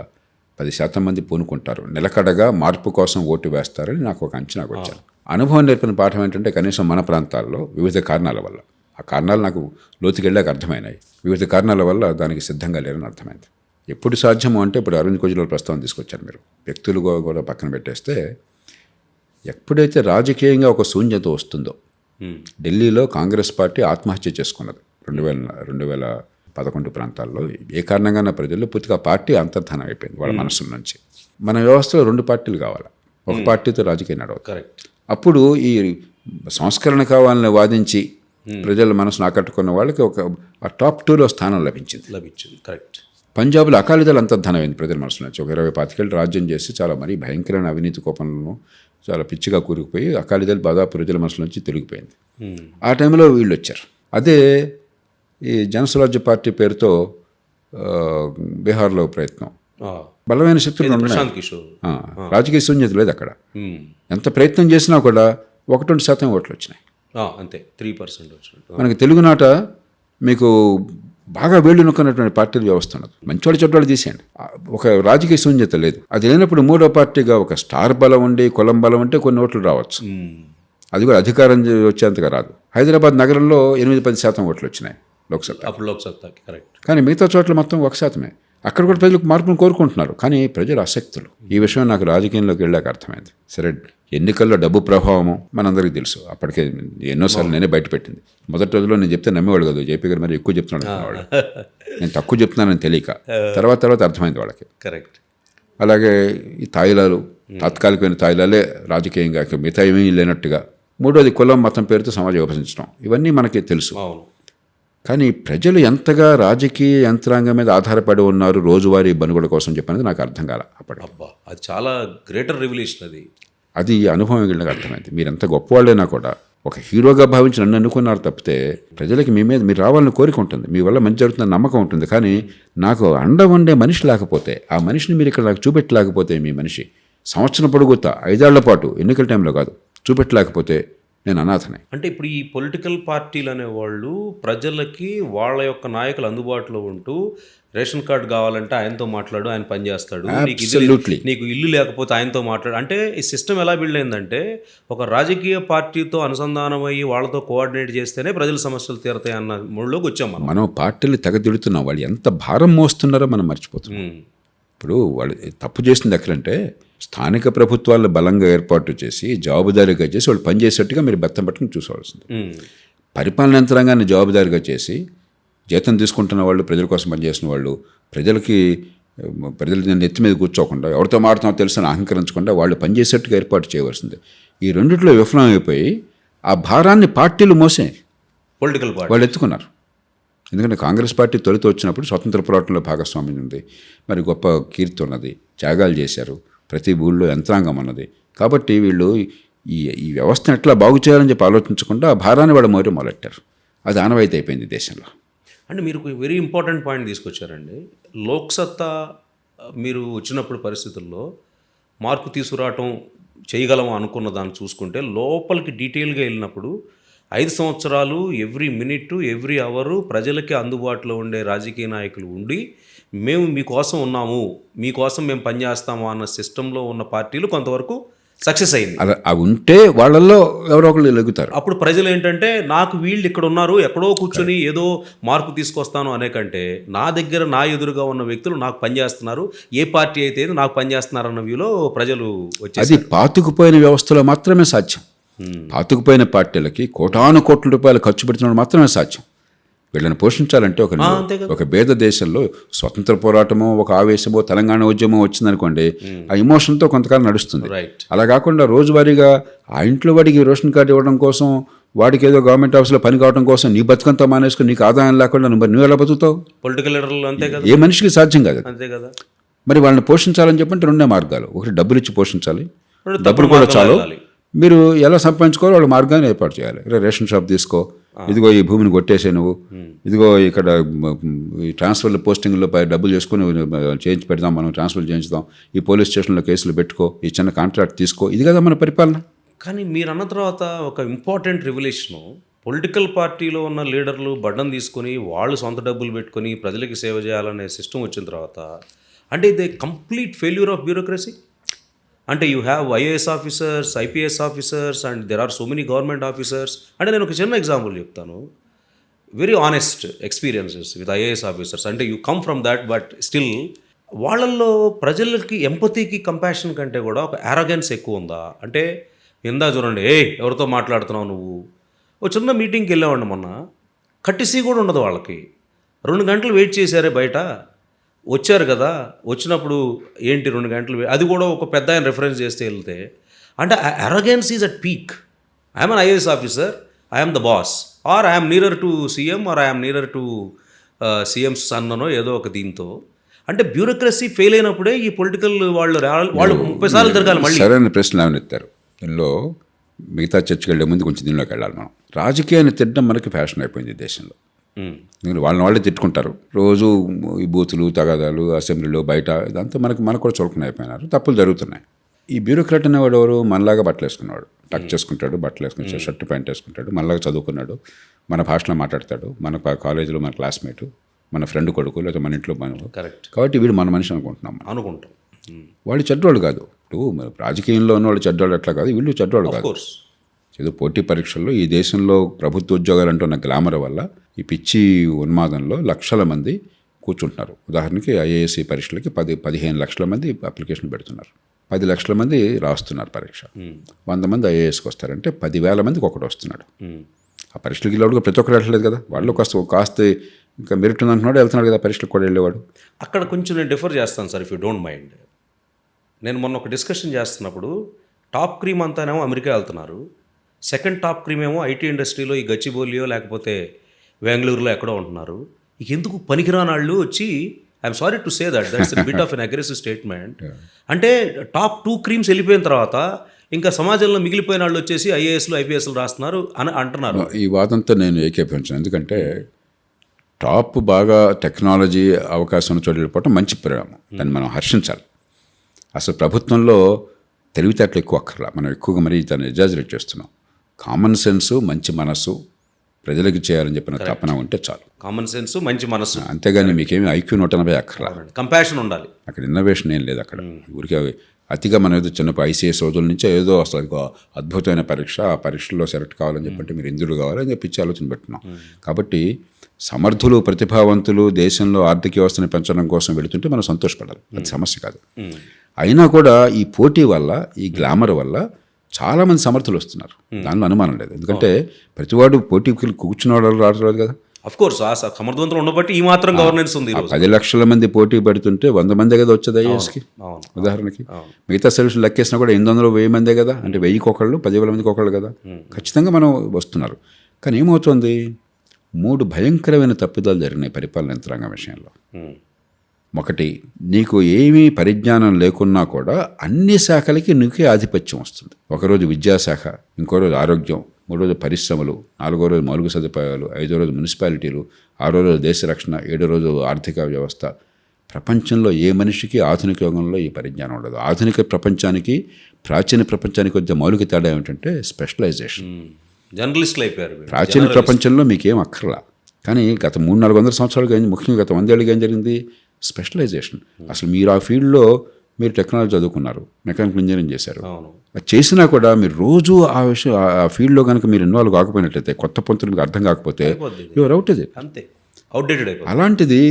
10% మంది పూనుకుంటారు, నిలకడగా మార్పు కోసం ఓటు వేస్తారని నాకు ఒక అంచనాకు వచ్చాను. అనుభవం నేర్పిన పాఠం ఏంటంటే కనీసం మన ప్రాంతాల్లో వివిధ కారణాల వల్ల, ఆ కారణాలు నాకు లోతుకెళ్ళాక అర్థమైనాయి, వివిధ కారణాల వల్ల దానికి సిద్ధంగా లేరని అర్థమైంది. ఎప్పుడు సాధ్యమో అంటే ఇప్పుడు అరవింద్ కేజ్రీవాల్ ప్రస్తావన తీసుకొచ్చారు మీరు, వ్యక్తులు కూడా పక్కన పెట్టేస్తే ఎప్పుడైతే రాజకీయంగా ఒక శూన్యత వస్తుందో, ఢిల్లీలో కాంగ్రెస్ పార్టీ ఆత్మహత్య చేసుకున్నది 2011 ప్రాంతాల్లో. ఏ కారణంగా ప్రజల్లో పూర్తిగా పార్టీ అంతర్ధానం అయిపోయింది వాళ్ళ మనసుల నుంచి. మన వ్యవస్థలో 2 పార్టీలు కావాలి, ఒక పార్టీతో రాజకీయం నడవదు. కరెక్ట్. అప్పుడు ఈ సంస్కరణ కావాలని వాదించి ప్రజల మనసును ఆకట్టుకున్న వాళ్ళకి ఒక టాప్ 2లో స్థానం లభించింది. కరెక్ట్. పంజాబ్లో అకాలీదళ అంతర్ధానమైంది ప్రజల మనసు నుంచి. ఒక 20-25 ఏళ్ళు రాజ్యం చేసి చాలా మరీ భయంకరమైన అవినీతి కోపంలో చాలా పిచ్చిగా కూరుకుపోయి అకాలీదళ దాదాపు ప్రజల మనసు నుంచి తిరిగిపోయింది. ఆ టైంలో వీళ్ళు వచ్చారు. అదే ఈ జనస్వరాజ్య పార్టీ పేరుతో బీహార్లో ప్రయత్నం, బలమైన శక్తులు రాజకీయ శూన్యత లేదు అక్కడ. ఎంత ప్రయత్నం చేసినా కూడా 1-2% ఓట్లు వచ్చినాయి, అంతే. 3% వచ్చినట్టు. మనకి తెలుగునాట మీకు బాగా వేళ్ళు నొక్కున్నటువంటి పార్టీల వ్యవస్థ ఉన్నది. మంచివాళ్ళు చెడ్డవాళ్ళు తీసేయండి, ఒక రాజకీయ శూన్యత లేదు. అది లేనప్పుడు 3వ పార్టీగా ఒక స్టార్ బలం ఉండి కులం బలం ఉంటే కొన్ని ఓట్లు రావచ్చు, అది కూడా అధికారం వచ్చేంతగా రాదు. హైదరాబాద్ నగరంలో 8-10% ఓట్లు వచ్చినాయి లోక్సత్తాకి. కరెక్ట్. కానీ మిగతా చోట్ల మొత్తం 1%. అక్కడ కూడా ప్రజలకు మార్పును కోరుకుంటున్నారు, కానీ ప్రజలు ఆసక్తులు. ఈ విషయం నాకు రాజకీయంలోకి వెళ్ళాక అర్థమైంది. సరే, ఎన్నికల్లో డబ్బు ప్రభావము మనందరికీ తెలుసు, అప్పటికే ఎన్నోసార్లు నేనే బయట పెట్టింది. మొదటి రోజులో నేను చెప్తే నమ్మేవాడు కాదు, జేపీ గారు మరి ఎక్కువ చెప్తున్నాడు వాడు, నేను తక్కువ చెప్తున్నానని తెలియక. తర్వాత అర్థమైంది వాళ్ళకి. కరెక్ట్. అలాగే ఈ తాయిలాలు, తాత్కాలికమైన తాయిలాలే రాజకీయంగా మిగతా ఏమీ లేనట్టుగా. 3వది కులం మతం పేరుతో సమాజం విభజించడం, ఇవన్నీ మనకి తెలుసు. కానీ ప్రజలు ఎంతగా రాజకీయ యంత్రాంగం మీద ఆధారపడి ఉన్నారు రోజువారీ బనుగడ కోసం చెప్పనేది నాకు అర్థం కాల అప్పటి. అది చాలా గ్రేటర్ రివల్యూషన్. అది అనుభవం వెళ్ళక అర్థమైంది. మీరు ఎంత గొప్పవాళ్ళైనా కూడా ఒక హీరోగా భావించి నన్ను అనుకున్నారు తప్పితే ప్రజలకి మీ మీద మీరు రావాలని కోరిక ఉంటుంది, మీ వల్ల మంచి జరుగుతున్న నమ్మకం ఉంటుంది. కానీ నాకు అండ ఉండే మనిషి లేకపోతే, ఆ మనిషిని మీరు ఇక్కడ నాకు చూపెట్టలేకపోతే, మీ మనిషి సంవత్సరం పొడుగుతా 5 ఏళ్ల పాటు ఎన్నికల టైంలో కాదు చూపెట్టలేకపోతే నేను అనాథనే. అంటే ఇప్పుడు ఈ పొలిటికల్ పార్టీలు అనేవాళ్ళు ప్రజలకి వాళ్ళ యొక్క నాయకులు అందుబాటులో ఉంటూ రేషన్ కార్డు కావాలంటే ఆయనతో మాట్లాడు, ఆయన పనిచేస్తాడు, నీకు ఇల్లు లేకపోతే ఆయనతో మాట్లాడు. అంటే ఈ సిస్టమ్ ఎలా బిల్డ్ అయిందంటే ఒక రాజకీయ పార్టీతో అనుసంధానమయ్యి వాళ్ళతో కోఆర్డినేట్ చేస్తేనే ప్రజల సమస్యలు తీరతాయి అన్న మూడులోకి వచ్చాం. మనం పార్టీలు తెగదిడుతున్నాం, వాళ్ళు ఎంత భారం మోస్తున్నారో మనం మర్చిపోతున్నాం. ఇప్పుడు వాళ్ళు తప్పు చేసింది ఎక్కడంటే స్థానిక ప్రభుత్వాలను బలంగా ఏర్పాటు చేసి జవాబుదారీగా చేసి వాళ్ళు పనిచేసేట్టుగా మీరు బెత్తం పట్టుకుని చూసుకోవాల్సింది. పరిపాలన యంత్రాంగాన్ని జవాబుదారీగా చేసి జీతం తీసుకుంటున్న వాళ్ళు, ప్రజల కోసం పనిచేసిన వాళ్ళు, ప్రజలు నెత్తి మీద కూర్చోకుండా ఎవరితో మాట్లాడుతున్నా తెలుసని అహంకరించకుండా వాళ్ళు పనిచేసేట్టుగా ఏర్పాటు చేయవలసింది. ఈ రెండిట్లో విఫలం అయిపోయి ఆ భారాన్ని పార్టీలు మోసే పొలిటికల్ పార్టీ వాళ్ళు ఎత్తుకున్నారు. ఎందుకంటే కాంగ్రెస్ పార్టీ తొలితో వచ్చినప్పుడు స్వతంత్ర పోరాటంలో భాగస్వామ్యం ఉంది, మరి గొప్ప కీర్తి ఉన్నది, త్యాగాలు చేశారు, ప్రతి ఊళ్ళో యంత్రాంగం ఉన్నది. కాబట్టి వీళ్ళు ఈ వ్యవస్థను ఎట్లా బాగు చేయాలని చెప్పి ఆలోచించకుండా ఆ భారాన్ని వాడు మొదలెట్టారు. అది ఆనవాయితీ అయిపోయింది దేశంలో. అంటే మీరు వెరీ ఇంపార్టెంట్ పాయింట్ తీసుకొచ్చారండి. లోక్సత్తా మీరు వచ్చినప్పుడు పరిస్థితుల్లో మార్పు తీసుకురావటం చేయగలం అనుకున్న దాన్ని చూసుకుంటే లోపలికి డీటెయిల్గా వెళ్ళినప్పుడు 5 సంవత్సరాలు ఎవ్రీ మినిట్ ఎవ్రీ అవరు ప్రజలకి అందుబాటులో ఉండే రాజకీయ నాయకులు ఉండి మేము మీకోసం ఉన్నాము, మీకోసం మేము పనిచేస్తాము అన్న సిస్టంలో ఉన్న పార్టీలు కొంతవరకు సక్సెస్ అయింది. అవి ఉంటే వాళ్ళల్లో ఎవరో ఒకళ్ళు ఎలుగుతారు. అప్పుడు ప్రజలు ఏంటంటే నాకు వీళ్ళు ఇక్కడ ఉన్నారు, ఎక్కడో కూర్చొని ఏదో మార్పు తీసుకొస్తాను అనే కంటే నా దగ్గర నా ఎదురుగా ఉన్న వ్యక్తులు నాకు పనిచేస్తున్నారు, ఏ పార్టీ అయితే నాకు పనిచేస్తున్నారు అన్న వ్యూలో ప్రజలు వచ్చేసి అది పాతుకుపోయిన వ్యవస్థలో మాత్రమే సాధ్యం. పాతుకుపోయిన పార్టీలకి కోటాను కోట్ల రూపాయలు ఖర్చు పెడుతున్నప్పుడు మాత్రమే సాధ్యం. వీళ్ళని పోషించాలంటే ఒక భేద దేశంలో స్వతంత్ర పోరాటమో ఒక ఆవేశమో తెలంగాణ ఉద్యమం వచ్చిందనుకోండి, ఆ ఇమోషన్తో కొంతకాలం నడుస్తుంది. అలా కాకుండా రోజువారీగా ఆ ఇంట్లో వాడికి రేషన్ కార్డు ఇవ్వడం కోసం, వాడికి ఏదో గవర్నమెంట్ ఆఫీస్లో పని కావడం కోసం నీ బతుకంతా మానేసుకుని నీకు ఆదాయం లేకుండా నువ్వు ఎలా బతుకుతావు? పొలిటికల్ లీడర్లు అంతే కదా, ఏ మనిషికి సాధ్యం కాదు. అంతే కదా. మరి వాళ్ళని పోషించాలని చెప్పంటే 2 మార్గాలు. ఒకటి డబ్బులు ఇచ్చి పోషించాలి, డబ్బులు కూడా చాలు. మీరు ఎలా సంపాదించుకోవాలో వాళ్ళ మార్గాన్ని ఏర్పాటు చేయాలి. రేషన్ షాప్ తీసుకో, ఇదిగో ఈ భూమిని కొట్టేసే నువ్వు, ఇదిగో ఇక్కడ ఈ ట్రాన్స్ఫర్లు పోస్టింగ్లో డబ్బులు చేసుకుని చేయించి పెడదాం, మనం ట్రాన్స్ఫర్ చేయించుదాం, ఈ పోలీస్ స్టేషన్లో కేసులు పెట్టుకో, ఈ చిన్న కాంట్రాక్ట్ తీసుకో, ఇది కదా మన పరిపాలన. కానీ మీరు అన్న తర్వాత ఒక ఇంపార్టెంట్ రివల్యూషను, పొలిటికల్ పార్టీలో ఉన్న లీడర్లు బడ్డం తీసుకొని వాళ్ళు సొంత డబ్బులు పెట్టుకొని ప్రజలకి సేవ చేయాలనే సిస్టమ్ వచ్చిన తర్వాత అంటే ఇది కంప్లీట్ ఫెయిల్యూర్ ఆఫ్ బ్యూరోక్రసీ. అంటే you have IAS officers, IPS officers and there are so many government officers. అంటే నేను ఒక చిన్న ఎగ్జాంపుల్ చెప్తాను, very honest experiences with IAS officers. అంటే you come from that, but still వాళ్ళల్లో ప్రజలకి ఎంపతికి కంపాషన్ కంటే కూడా ఒక అరోగెన్స్ ఎక్కువ ఉందా అంటే, ఇందా చూడండి ఎవరితో మాట్లాడుతున్నావు నువ్వు. ఒక చిన్న మీటింగ్కి వెళ్ళేవాడిని మొన్న, కట్టిసీ కూడా ఉండదు వాళ్ళకి. 2 గంటలు వెయిట్ చేశారే బయట, వచ్చారు కదా, వచ్చినప్పుడు ఏంటి 2 గంటలు, అది కూడా ఒక పెద్ద ఆయన రెఫరెన్స్ చేస్తే వెళ్తే. అంటే arrogance is at peak. I'm an IAS officer, I'm the boss, or I'm nearer to CM, or I'm nearer to CM son అనో ఏదో ఒక దీంతో. అంటే బ్యూరోక్రసీ ఫెయిల్ అయినప్పుడే ఈ పొలిటికల్ వాళ్ళు 30 సార్లు తిరగాలి మళ్ళీ. సరైన ప్రశ్నలు ఏమైనా ఎత్తారు. దీనిలో మిగతా చర్చకి వెళ్ళే ముందు కొంచెం దీనిలోకి వెళ్ళాలి. మనం రాజకీయాన్ని తిట్టడం మనకి ఫ్యాషన్ అయిపోయింది ఈ దేశంలో. వాళ్ళే తిట్టుకుంటారు రోజు, ఈ బూతులు తగాదాలు అసెంబ్లీలో బయట, ఇదంతా మనకు కూడా చులకన అయిపోయినారు. తప్పులు జరుగుతున్నాయి. ఈ బ్యూరోక్రాట్ అనేవాడు ఎవరు? మనలాగా బట్టలు వేసుకున్నాడు, టక్ చేసుకుంటాడు, బట్టలు వేసుకుంటాడు, షర్ట్ ప్యాంట్ వేసుకుంటాడు, మనలాగా చదువుకున్నాడు, మన భాషలో మాట్లాడతాడు, మన కాలేజీలో మన క్లాస్మేటు, మన ఫ్రెండ్ కొడుకు, లేదా మన ఇంట్లో మన. కరెక్ట్. కాబట్టి వీడు మన మనిషి అనుకుంటాం. వాళ్ళు చెడ్డవాళ్ళు కాదు. ఇప్పుడు రాజకీయంలో ఉన్న వాళ్ళు చెడ్డవాళ్ళు ఎట్లా కాదు, వీళ్ళు చెడ్డవాళ్ళు కాదు. ఏదో పోటీ పరీక్షల్లో ఈ దేశంలో ప్రభుత్వ ఉద్యోగాలు అంటున్న గ్లామర్ వల్ల ఈ పిచ్చి ఉన్మాదంలో లక్షల మంది కూర్చుంటున్నారు. ఉదాహరణకి ఐఏఎస్ పరీక్షలకి 15 లక్షల మంది అప్లికేషన్ పెడుతున్నారు, 10 లక్షల మంది రాస్తున్నారు పరీక్ష. 100 మంది ఐఏఎస్కి వస్తారంటే 10,000 మందికి ఒకటి వస్తున్నాడు. ఆ పరీక్షలకి వెళ్ళేవాడు ప్రతి ఒక్కరు వెళ్ళలేదు కదా, వాళ్ళు కాస్త ఇంకా మెరిట్ ఉందంటున్నాడు, వెళ్తున్నాడు కదా పరీక్షలకు కూడా వెళ్ళేవాడు. అక్కడ కొంచెం నేను డిఫర్ చేస్తాను sir, if you don't mind. నేను మొన్న ఒక డిస్కషన్ చేస్తున్నప్పుడు టాప్ క్రీమ్ అంతానేమో అమెరికా వెళ్తున్నారు, సెకండ్ టాప్ క్రీమ్ ఏమో ఐటీ ఇండస్ట్రీలో ఈ గచ్చిబౌలియో లేకపోతే బెంగళూరులో ఎక్కడో ఉంటున్నారు. ఎందుకు పనికిరాని వాళ్ళు వచ్చి, I'm sorry to say that's bit of an aggressive statement. అంటే టాప్ 2 క్రీమ్స్ వెళ్ళిపోయిన తర్వాత ఇంకా సమాజంలో మిగిలిపోయిన వాళ్ళు వచ్చేసి ఐఏఎస్లు ఐపీఎస్లు రాస్తున్నారు అని అంటున్నారు. ఈ వాదంతో నేను ఏకీభవించాను. ఎందుకంటే టాప్ బాగా టెక్నాలజీ అవకాశం చోటు వెళ్ళిపోవటం మంచి పరిణామం, దాన్ని మనం హర్షించాలి. అసలు ప్రభుత్వంలో తెలివితేటలు ఎక్కువ అక్కర్లా, మనం ఎక్కువగా మరి దాన్ని ఎగ్జాజరేట్ చేస్తున్నాం. కామన్ సెన్స్, మంచి మనసు, ప్రజలకు చేయాలని చెప్పిన తపన ఉంటే చాలు. కామన్ సెన్స్, మంచి మనసు, అంతేగాని మీకేమి ఐక్యూ 180 అక్కర్లా. కంపాషన్ ఉండాలి. అక్కడ ఇన్నోవేషన్ ఏం లేదు. అక్కడ ఊరికే అతిగా మనం ఏదో చిన్న ఐసీఎస్ రోజుల నుంచే ఏదో అసలు అద్భుతమైన పరీక్ష, ఆ పరీక్షల్లో సెలెక్ట్ కావాలని చెప్పంటే మీరు ఇంద్రుడు కావాలని చెప్పి ఆలోచన పెట్టున్నాం. కాబట్టి సమర్థులు, ప్రతిభావంతులు దేశంలో ఆర్థిక వ్యవస్థను పెంచడం కోసం వెళుతుంటే మనం సంతోషపడాలి, అది సమస్య కాదు. అయినా కూడా ఈ పోటీ వల్ల, ఈ గ్లామర్ వల్ల చాలామంది సమర్థులు వస్తున్నారు, దానిలో అనుమానం లేదు. ఎందుకంటే ప్రతివాడు పోటీకి కూర్చున్నవాడు రావట్లేదు కదా. అఫ్ కోర్స్ ఆ సమర్థవంతులు ఉండబట్టి ఈ మాత్రం గవర్నెన్స్ ఉంది. 10 లక్షల మంది పోటీ పెడుతుంటే 100 మందే కదా వచ్చేది ఐఏఎస్కి. ఉదాహరణకి మిగతా సర్వీసులు లెక్కేసినా కూడా 800, 1000 మందే కదా. అంటే 1000కి ఒకళ్ళు, 10,000 మందికి ఒకళ్ళు కదా. ఖచ్చితంగా మనం వస్తున్నారు. కానీ ఏమవుతుంది, 3 భయంకరమైన తప్పిదాలు జరిగినాయి పరిపాలన యంత్రాంగం విషయంలో. ఒకటి, నీకు ఏమీ పరిజ్ఞానం లేకున్నా కూడా అన్ని శాఖలకి నీకే ఆధిపత్యం వస్తుంది. ఒకరోజు విద్యాశాఖ, ఇంకో రోజు ఆరోగ్యం, మూడో రోజు పరిశ్రమలు, నాలుగో రోజు మౌలిక సదుపాయాలు, ఐదో రోజు మున్సిపాలిటీలు, ఆరో రోజు దేశ రక్షణ, ఏడో రోజు ఆర్థిక వ్యవస్థ. ప్రపంచంలో ఏ మనిషికి ఆధునిక యుగంలో ఈ పరిజ్ఞానం ఉండదు. ఆధునిక ప్రపంచానికి ప్రాచీన ప్రపంచానికి వచ్చే మౌలిక తేడా ఏమిటంటే స్పెషలైజేషన్. జర్నలిస్టులు అయిపోయారు. ప్రాచీన ప్రపంచంలో మీకేం అక్కర్లా, కానీ గత 300-400 సంవత్సరాలుగా ముఖ్యంగా గత 100 ఏళ్ళుగా ఏం జరిగింది? స్పెషలైజేషన్. అసలు మీరు ఆ ఫీల్డ్లో మీరు టెక్నాలజీ చదువుకున్నారు, మెకానికల్ ఇంజనీరింగ్ చేశారు. అది చేసినా కూడా మీరు రోజు ఆ విషయం ఆ ఫీల్డ్లో కనుక మీరు ఇన్వాల్వ్ కాకపోయినట్లయితే, కొత్త పొంతులు మీకు అర్థం కాకపోతే యువర్ అవుట్ ఇది. అంతే, అవుట్డేటెడ్ అయిపోయింది. అలాంటిది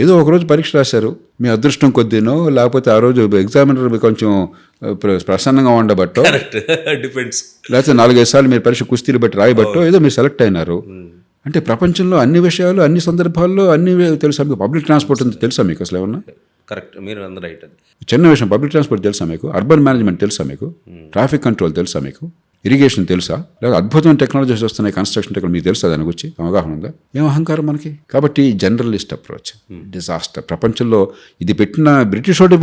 ఏదో ఒకరోజు పరీక్ష రాశారు, మీ అదృష్టం కొద్దినో లేకపోతే ఆ రోజు ఎగ్జామినర్ కొంచెం ప్రసన్నంగా ఉండబట్టో, డిపెండ్స్, లేకపోతే 4-5 సార్లు మీరు పరీక్ష కుస్తీలు బట్టి రాయబట్టో ఏదో మీరు సెలెక్ట్ అయినారు. అంటే ప్రపంచంలో అన్ని విషయాలు, అన్ని సందర్భాల్లో అన్ని తెలుసా మీకు? పబ్లిక్ ట్రాన్స్పోర్ట్ ఉంది తెలుసా మీకు? అసలు ఏమన్నా? కరెక్ట్, మీరు అందరూ రైట్. అది చిన్న విషయం. పబ్లిక్ ట్రాన్స్పోర్ట్ తెలుసా మీకు? అర్బన్ మేనేజ్మెంట్ తెలుసా మీకు? ట్రాఫిక్ కంట్రోల్ తెలుసా మీకు? ఇరిగేషన్ తెలుసా? లేదా అద్భుతమైన టెక్నాలజీస్ వస్తున్నాయి, కన్స్ట్రక్షన్ టెక్నాలజీ, మీకు తెలుసా? దాని గురించి అవగాహన ఉందా? ఏం అహంకారం మనకి? కాబట్టి జనరలిస్ట్ అప్రోచ్ డిజాస్టర్. ప్రపంచంలో ఇది పెట్టిన బ్రిటిష్ వాడి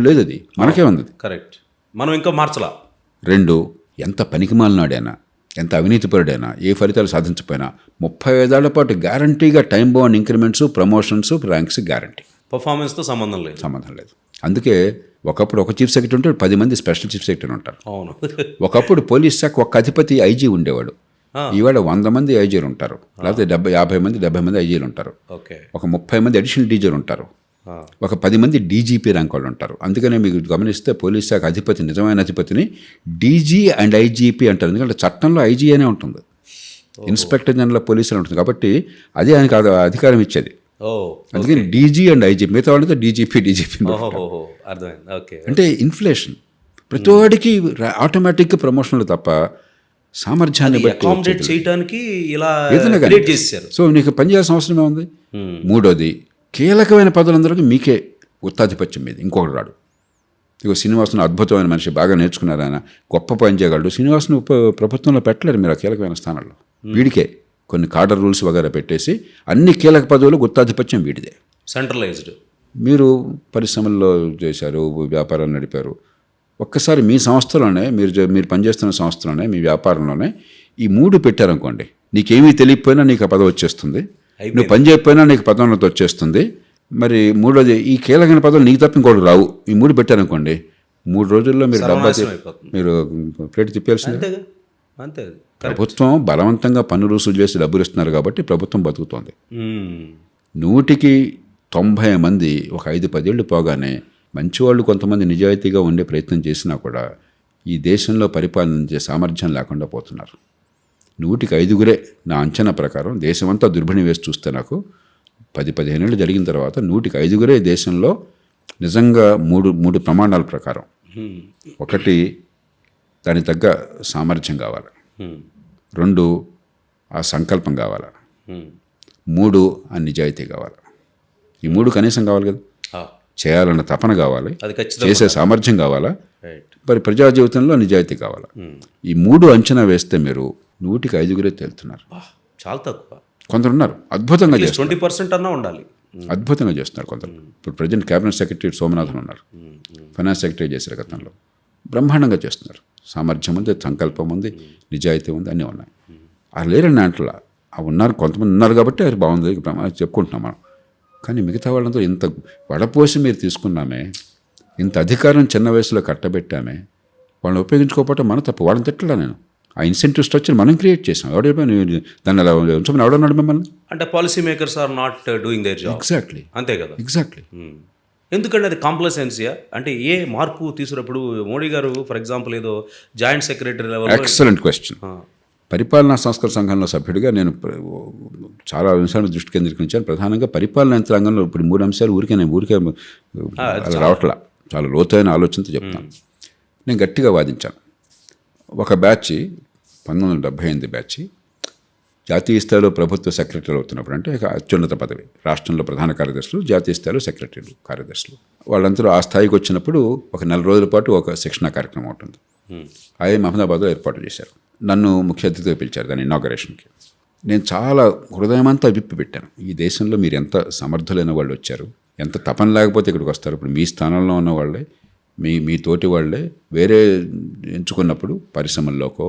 లేదు, అది మనకే ఉంది. కరెక్ట్, మనం ఇంకా మార్చలా. 2, ఎంత పనికిమాలినాడైనా, ఎంత అవినీతిపరుడైనా, ఏ ఫలితాలు సాధించకపోయినా 35 ఏళ్ల పాటు గ్యారంటీగా time bound increments, promotions, ranks guarantee. పర్ఫార్మెన్స్తో సంబంధం లేదు. అందుకే ఒకప్పుడు ఒక చీఫ్ సెక్రటరీ ఉంటే 10 మంది స్పెషల్ చీఫ్ సెక్రటరీ ఉంటారు. అవును. ఒకప్పుడు పోలీస్ శాఖ ఒక అధిపతి ఐజీ ఉండేవాడు. ఈవేళ 100 మంది ఐజీలు ఉంటారు, లేకపోతే 50 మంది ఐజీలు ఉంటారు. ఒక 30 మంది అడిషనల్ డీజీలు ఉంటారు, ఒక 10 మంది డీజీపీ ర్యాంక్ వాళ్ళు ఉంటారు. అందుకనే మీకు గమనిస్తే పోలీస్ శాఖ అధిపతి, నిజమైన అధిపతిని డీజీ అండ్ ఐజీపీ అంటారు. ఎందుకంటే చట్టంలో ఐజీ అనే ఉంటుంది, ఇన్స్పెక్టర్ జనరల్ పోలీసులు ఉంటుంది. కాబట్టి అదే ఆయనకు అధికారం ఇచ్చేది. అందుకని డీజీ అండ్ ఐజీపీ, మిగతా వాళ్ళతో డీజీపీ. అంటే ఇన్ఫ్లేషన్, ప్రతి వాడికి ఆటోమేటిక్గా ప్రమోషన్లు తప్ప సామర్థ్యాన్ని బట్టి చేయడానికి ఇలా చేశారు. సో నీకు పనిచేయాల్సిన అవసరమే ఉంది. మూడోది, కీలకమైన పదవులందరికీ మీకే గుత్తాధిపత్యం మీద ఇంకొకటి రాడు. ఇక శ్రీనివాసన్ అద్భుతమైన మనిషి, బాగా నేర్చుకున్నారు, ఆయన గొప్ప పని చేయగలడు. శ్రీనివాసన్ ప్రభుత్వంలో పెట్టలేరు మీరు ఆ కీలకమైన స్థానాల్లో. వీడికే కొన్ని కార్డర్ రూల్స్ వగేరా పెట్టేసి అన్ని కీలక పదవులు గుత్తాధిపత్యం వీడిదే, సెంట్రలైజ్డ్. మీరు పరిశ్రమల్లో చేశారు, వ్యాపారాలు నడిపారు. ఒక్కసారి మీ సంస్థలోనే, మీరు పనిచేస్తున్న సంస్థలోనే, మీ వ్యాపారంలోనే ఈ 3 పెట్టారనుకోండి, నీకేమీ తెలియకపోయినా నీకు ఆ పదవి వచ్చేస్తుంది, నువ్వు పని చేయకపోయినా నీకు పదోన్నతి వచ్చేస్తుంది. మరి మూడోది, ఈ కీలకమైన పదవులు నీకు తప్ప ఇంకోటి రావు. ఈ 3 పెట్టారనుకోండి, 3 రోజుల్లో మీరు మీరు ప్లేట్ తిప్పేయాల్సిందే. అంతే. ప్రభుత్వం బలవంతంగా పన్ను రుసులు చేసి డబ్బులు ఇస్తున్నారు కాబట్టి ప్రభుత్వం బతుకుతోంది. 100కి 90 మంది ఒక 5-10 ఏళ్ళు పోగానే మంచివాళ్ళు కొంతమంది నిజాయితీగా ఉండే ప్రయత్నం చేసినా కూడా ఈ దేశంలో పరిపాలించే సామర్థ్యం లేకుండా పోతున్నారు. 100కి 5 నా అంచనా ప్రకారం, దేశమంతా దుర్బిణి వేసి చూస్తే నాకు 10-15 ఏళ్ళు జరిగిన తర్వాత 100కి 5 దేశంలో నిజంగా మూడు ప్రమాణాల ప్రకారం. ఒకటి, దానికి తగ్గ సామర్థ్యం కావాలి. 2, ఆ సంకల్పం కావాలి. 3, ఆ నిజాయితీ కావాలి. ఈ 3 కనీసం కావాలి కదా. చేయాలన్న తపన కావాలి, చేసే సామర్థ్యం కావాలా, మరి ప్రజా జీవితంలో నిజాయితీ కావాలా. ఈ 3 అంచనా వేస్తే మీరు 100కి 5 తేలుతున్నారు. చాలా తక్కువ. కొందరు ఉన్నారు అద్భుతంగా చేస్తారు, 20% అన్నా ఉండాలి, అద్భుతంగా చేస్తున్నారు కొందరు. ఇప్పుడు ప్రజెంట్ క్యాబినెట్ సెక్రటరీ సోమనాథన్ ఉన్నారు, ఫైనాన్స్ సెక్రటరీ చేశారు గతంలో, బ్రహ్మాండంగా చేస్తున్నారు. సామర్థ్యం ఉంది, సంకల్పం ఉంది, నిజాయితీ ఉంది, అన్నీ ఉన్నాయి. ఆ లేరని దాంట్లో ఉన్నారు, కొంతమంది ఉన్నారు కాబట్టి అది బాగుంది చెప్పుకుంటున్నాం మనం. కానీ మిగతా వాళ్ళంతా ఇంత వడపోసి మీరు తీసుకున్నామే, ఇంత అధికారం చిన్న వయసులో కట్టబెట్టామే, వాళ్ళని ఉపయోగించుకోకపోవటం మన తప్పు. వాళ్ళని తిట్టలా నేను. ఆ ఇన్సెంటివ్ స్ట్రక్చర్ మనం క్రియేట్ చేసాం. దాన్ని అలా ఉంచమని ఎవడన్నాడు మిమ్మల్ని? అంటే policy makers are not doing their job. Exactly, అంతే కదా. ఎగ్జాక్ట్లీ. ఎందుకంటే అది కాంప్లసెన్సీయా? అంటే ఏ మార్పు తీసుకున్నప్పుడు మోడీ గారు ఫర్ ఎగ్జాంపుల్ ఏదో joint secretary level. Excellent question. పరిపాలనా సంస్కరణ సంఘంలో సభ్యుడిగా నేను చాలా అంశాల దృష్టి కేంద్రీకరించాను. ప్రధానంగా పరిపాలనా యంత్రాంగంలో ఇప్పుడు 3 అంశాలు ఊరికే రావట్లా, చాలా లోతైన ఆలోచనతో చెప్తాను. నేను గట్టిగా వాదించాను. ఒక బ్యాచ్ 1978 బ్యాచ్ జాతీయ స్థాయిలో ప్రభుత్వ సెక్రటరీలు అవుతున్నప్పుడు, అంటే అత్యున్నత పదవి, రాష్ట్రంలో ప్రధాన కార్యదర్శులు, జాతీయ స్థాయిలో సెక్రటరీలు, కార్యదర్శులు, వాళ్ళందరూ ఆ స్థాయికి వచ్చినప్పుడు ఒక 4 రోజుల పాటు ఒక శిక్షణా కార్యక్రమం ఉంటుంది. ఐఐఎం అహ్మదాబాద్లో ఏర్పాటు చేశారు. నన్ను ముఖ్య అతిథిగా పిలిచారు దాని ఇనాగరేషన్కి. నేను చాలా హృదయమంతా విప్పి పెట్టాను. ఈ దేశంలో మీరు ఎంత సమర్థులైన వాళ్ళు వచ్చారు, ఎంత తపన లేకపోతే ఇక్కడికి వస్తారు. ఇప్పుడు మీ స్థానంలో ఉన్న వాళ్ళే, మీ తోటి వాళ్ళే వేరే ఎంచుకున్నప్పుడు పరిశ్రమల్లోకో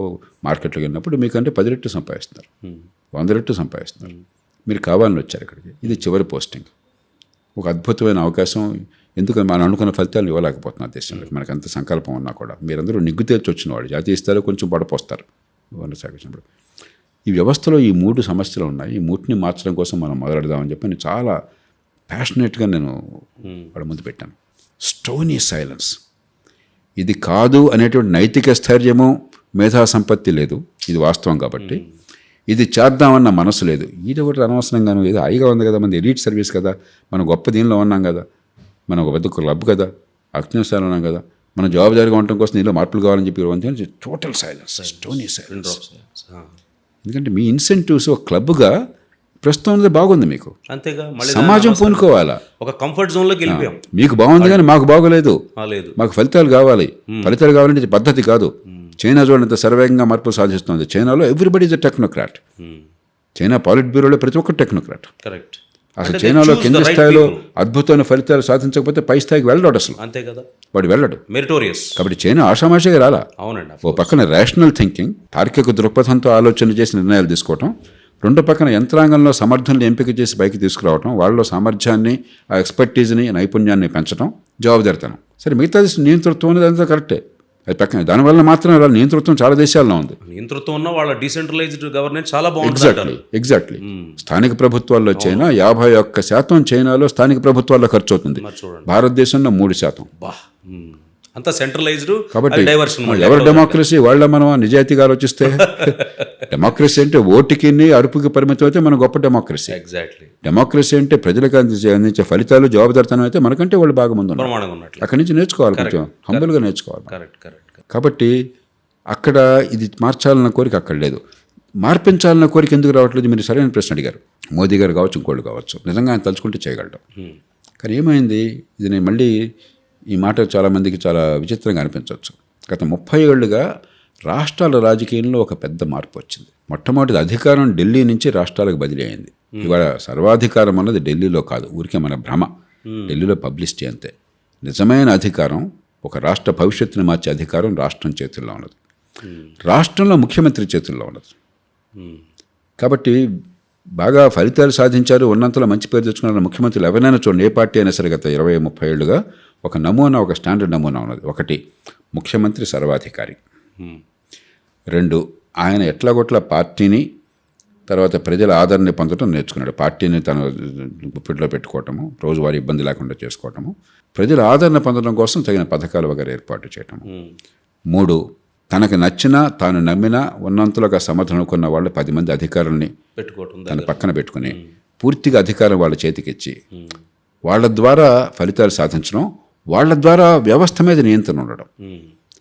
మార్కెట్లోకి వెళ్ళినప్పుడు మీకంటే 10 రెట్లు సంపాదిస్తున్నారు, 100 రెట్లు సంపాదిస్తున్నారు. మీరు కావాలని వచ్చారు ఇక్కడికి. ఇది చివరి పోస్టింగ్. ఒక అద్భుతమైన అవకాశం. ఎందుకంటే మనం అనుకున్న ఫలితాలు ఇవ్వలేకపోతున్నారు దేశంలో. మనకు అంత సంకల్పం ఉన్నా కూడా మీరందరూ నిగ్గు తేల్చి వచ్చిన వాళ్ళు. జాతీయ స్థాయిలో కొంచెం పడపోస్తారు వనరు శాఖ వచ్చినప్పుడు. ఈ వ్యవస్థలో ఈ 3 సమస్యలు ఉన్నాయి. ఈ 3ని మార్చడం కోసం మనం మొదలెడదామని చెప్పి నేను చాలా ప్యాషనేట్గా నేను వాళ్ళ ముందు పెట్టాను. Stony silence. ఇది కాదు అనేటువంటి నైతిక స్థైర్యము, మేధా సంపత్తి లేదు, ఇది వాస్తవం కాబట్టి. ఇది చేద్దామన్న మనసు లేదు. ఇది ఒకటి అనవసరంగాను. ఏదో హాయిగా ఉంది కదా, మన ఎలీట్ సర్వీస్ కదా, మనం గొప్ప దీనిలో ఉన్నాం కదా, మనం ఒక పెద్ద క్లబ్ కదా, అజ్ఞాసాలు ఉన్నాం కదా, మనం జవాబుదారీగా ఉండటం కోసం దీనిలో మార్పులు కావాలని చెప్పి టోటల్ సైలెన్స్, స్టోనీ సైలెన్స్. ఎందుకంటే మీ ఇన్సెంటివ్స్ ఒక క్లబ్గా ప్రస్తుతం అనేది బాగుంది. మీకు అంతేగా సమాజం పూనుకోవాలా. ఒక కంఫర్ట్ జోన్లోకి వెళ్ళిపోయాం. మీకు బాగుంది కానీ మాకు బాగోలేదు, లేదు, మాకు ఫలితాలు కావాలి. ఫలితాలు కావాలంటే ఇది పద్ధతి కాదు. చైనా చూడండి సర్వేగంగా మార్పులు సాధిస్తుంది. చైనాలో everybody is a technocrat. China పాలిట్ బ్యూరోలో ప్రతి ఒక్కరు టెక్నోక్రాట్. కరెక్ట్. అసలు చైనాలో కింద స్థాయిలో అద్భుతమైన ఫలితాలు సాధించకపోతే పై స్థాయికి వెళ్ళాడు అసలు. అంతే కదా, వాడు వెళ్ళడు. మెరిటోరియస్. కాబట్టి చైనా ఆషామాషిగా రాలా. అవునండి. ఓ పక్కన రేషనల్ థింకింగ్, తార్కిక దృక్పథంతో ఆలోచన చేసి నిర్ణయాలు తీసుకోవటం, రెండో పక్కన యంత్రాంగంలో సమర్థనలు ఎంపిక చేసి పైకి తీసుకురావటం, వాళ్ళలో సామర్థ్యాన్ని, ఆ ఎక్స్పర్టీజ్ని, నైపుణ్యాన్ని పెంచడం, జవాబుదారితనం. సరే, మిగతాది నియంతృత్వం అనేది అంతా కరెక్టే. అది పక్కన దానివల్ల మాత్రం వాళ్ళ నియంతృత్వం చాలా దేశాల్లో ఉంది. నియంతృత్వం ఉన్న వాళ్ళ డీసెంట్రలైజ్డ్ గవర్నెన్స్ చాలా బాగుంటుంది. ఎగ్జాక్ట్లీ. స్థానిక ప్రభుత్వాల్లో చైనా 51% చైనాలో స్థానిక ప్రభుత్వాల్లో ఖర్చు అవుతుంది. భారతదేశంలో 3%. అంతా సెంట్రలైజ్డ్. కాబట్టి ఎవరు డెమోక్రసీ వాళ్ళ మనం నిజాయితీగా ఆలోచిస్తే డెమోక్రసీ అంటే ఓటుకి అరుపుకి పరిమితం అయితే మన గొప్ప డెమోక్రసీ. ఎగ్జాక్ట్లీ. డెమోక్రసీ అంటే ప్రజలకు అందించే ఫలితాలు, జవాబుదారితనం అయితే మనకంటే వాళ్ళు బాగా ముందు అక్కడి నుంచి నేర్చుకోవాలి, కొంచెం హంబుల్గా నేర్చుకోవాలి. కాబట్టి అక్కడ ఇది మార్చాలన్న కోరిక అక్కడ లేదు. మార్పించాలన్న కోరిక ఎందుకు రావట్లేదు? మీరు సరైన ప్రశ్న అడిగారు. మోదీ గారు కావచ్చు, ఇంకోళ్ళు కావచ్చు, నిజంగా ఆయన తలుచుకుంటే చేయగలడు. కానీ ఏమైంది, ఇది నేను మళ్ళీ ఈ మాట చాలామందికి చాలా విచిత్రంగా అనిపించవచ్చు. గత 30 ఏళ్లుగా రాష్ట్రాల రాజకీయంలో ఒక పెద్ద మార్పు వచ్చింది. మొట్టమొదటి అధికారం ఢిల్లీ నుంచి రాష్ట్రాలకు బదిలీ అయింది. ఇవాళ సర్వాధికారం అన్నది ఢిల్లీలో కాదు, ఊరికే మన భ్రమ. ఢిల్లీలో పబ్లిసిటీ అంతే. నిజమైన అధికారం, ఒక రాష్ట్ర భవిష్యత్తుని మార్చే అధికారం రాష్ట్రం చేతుల్లో ఉన్నది, రాష్ట్రంలో ముఖ్యమంత్రి చేతుల్లో ఉన్నది. కాబట్టి బాగా ఫలితాలు సాధించారు, ఉన్నంతలో మంచి పేరు తెచ్చుకున్న ముఖ్యమంత్రులు ఎవరైనా చూడండి, ఏ పార్టీ అయినా సరే గత 20-30 ఏళ్లుగా ఒక నమూనా, ఒక స్టాండర్డ్ నమూనా ఉన్నది. ఒకటి, ముఖ్యమంత్రి సర్వాధికారి. 2, ఆయన ఎట్లాగొట్ల పార్టీని, తర్వాత ప్రజల ఆదరణ పొందడం నేర్చుకున్నాడు. పార్టీని తన గుప్పిట్లో పెట్టుకోవటము, రోజువారీ ఇబ్బంది లేకుండా చేసుకోవటము, ప్రజల ఆదరణ పొందడం కోసం తగిన పథకాలు వగైరా ఏర్పాటు చేయటము. 3, తనకు నచ్చినా తాను నమ్మినా ఉన్నంతలోగా సమర్థనుకున్న వాళ్ళు 10 మంది అధికారుల్ని తన పక్కన పెట్టుకుని పూర్తిగా అధికారం వాళ్ళ చేతికిచ్చి వాళ్ళ ద్వారా ఫలితాలు సాధించడం, వాళ్ళ ద్వారా వ్యవస్థ మీద నియంత్రణ ఉండడం.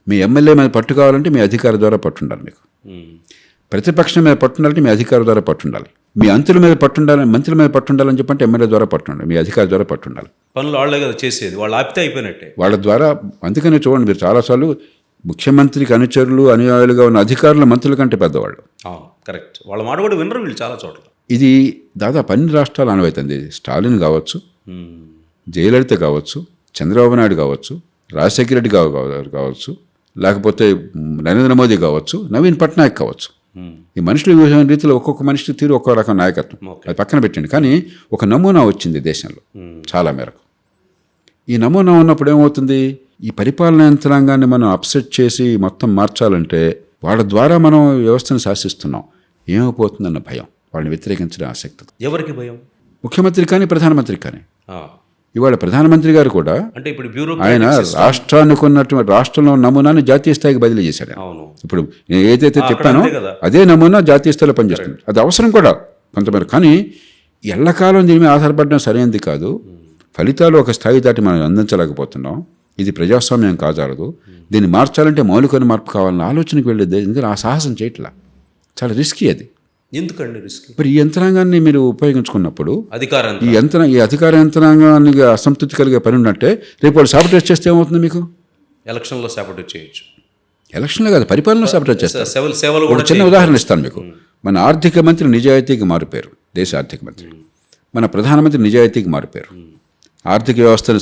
మీ ఎమ్మెల్యే మీద పట్టు కావాలంటే మీ అధికారి ద్వారా పట్టుండాలి, మీకు ప్రతిపక్షం మీద పట్టుండాలంటే మీ అధికారి ద్వారా పట్టుండాలి, మీ మంత్రుల మీద పట్టుండాలని చెప్పంటే ఎమ్మెల్యే ద్వారా పట్టుండాలి, మీ అధికారి ద్వారా పట్టుండాలి. పనులు వాళ్ళే కదా చేసేది, వాళ్ళు ఆపితే అయిపోయినట్టే వాళ్ళ ద్వారా. అందుకనే చూడండి, మీరు చాలాసార్లు ముఖ్యమంత్రికి అనుచరులు, అనుయాయులుగా ఉన్న అధికారులు మంత్రుల కంటే పెద్దవాళ్ళు. కరెక్ట్. వాళ్ళ మాట కూడా వినరు వీళ్ళు చాలా చోట్ల. ఇది దాదాపు అన్ని రాష్ట్రాలు అనువైతుంది. స్టాలిన్ కావచ్చు, జయలలిత కావచ్చు, చంద్రబాబు నాయుడు కావచ్చు, రాజశేఖర రెడ్డి కావచ్చు, లేకపోతే నరేంద్ర మోదీ కావచ్చు, నవీన్ పట్నాయక్ కావచ్చు. ఈ మనుషుల వివిధ రీతిలో ఒక్కొక్క మనిషి తీరు ఒక్కో రకం నాయకత్వం, అది పక్కన పెట్టండి. కానీ ఒక నమూనా వచ్చింది దేశంలో చాలా మేరకు. ఈ నమూనా ఉన్నప్పుడు ఏమవుతుంది, ఈ పరిపాలనా యంత్రాంగాన్ని మనం అప్సెట్ చేసి మొత్తం మార్చాలంటే వాళ్ళ ద్వారా మనం వ్యవస్థను శాసిస్తున్నాం, ఏమైపోతుందన్న భయం, వాళ్ళని వ్యతిరేకించడం ఆసక్తి. ఎవరికి భయం? ముఖ్యమంత్రి కానీ ప్రధానమంత్రి కానీ. ఇవాళ ప్రధానమంత్రి గారు కూడా అంటే ఇప్పుడు ఆయన రాష్ట్రానికి ఉన్నటువంటి రాష్ట్రంలో నమూనాని జాతీయ స్థాయికి బదిలీ చేశాడు. ఇప్పుడు నేను ఏదైతే చెప్పానో అదే నమూనా జాతీయ స్థాయిలో పనిచేస్తుంది. అది అవసరం కూడా కొంతమేర. కానీ ఎల్లకాలం దీని మీద ఆధారపడడం సరైనది కాదు. ఫలితాలు ఒక స్థాయి దాటి మనం అందించలేకపోతున్నాం. ఇది ప్రజాస్వామ్యం కాజాలదు. దీన్ని మార్చాలంటే మౌలికమైన మార్పు కావాలన్న ఆలోచనకు వెళ్ళేది. ఎందుకంటే ఆ సాహసం చేయట్లా, చాలా రిస్కీ అది. ఎందుకండి రిస్క్? మరి ఈ యంత్రాంగాన్ని మీరు ఉపయోగించుకున్నప్పుడు ఈ అధికార యంత్రాంగాన్ని అసంతృప్తి కలిగే పని ఉన్నట్టే రేపు వాళ్ళు సాబిటేజ్ చేస్తే ఏమవుతుంది? మీకు ఎలక్షన్లో సాబిటేజ్ చేయొచ్చు. ఎలక్షన్లో కాదు, పరిపాలనలో సాబిటేజ్ చేస్తారు. ఒక చిన్న ఉదాహరణ ఇస్తాను మీకు. మన ఆర్థిక మంత్రి నిజాయితీకి మారిపోయారు, దేశ ఆర్థిక మంత్రి. మన ప్రధానమంత్రి నిజాయితీకి మారిపోయారు. ఆర్థిక వ్యవస్థను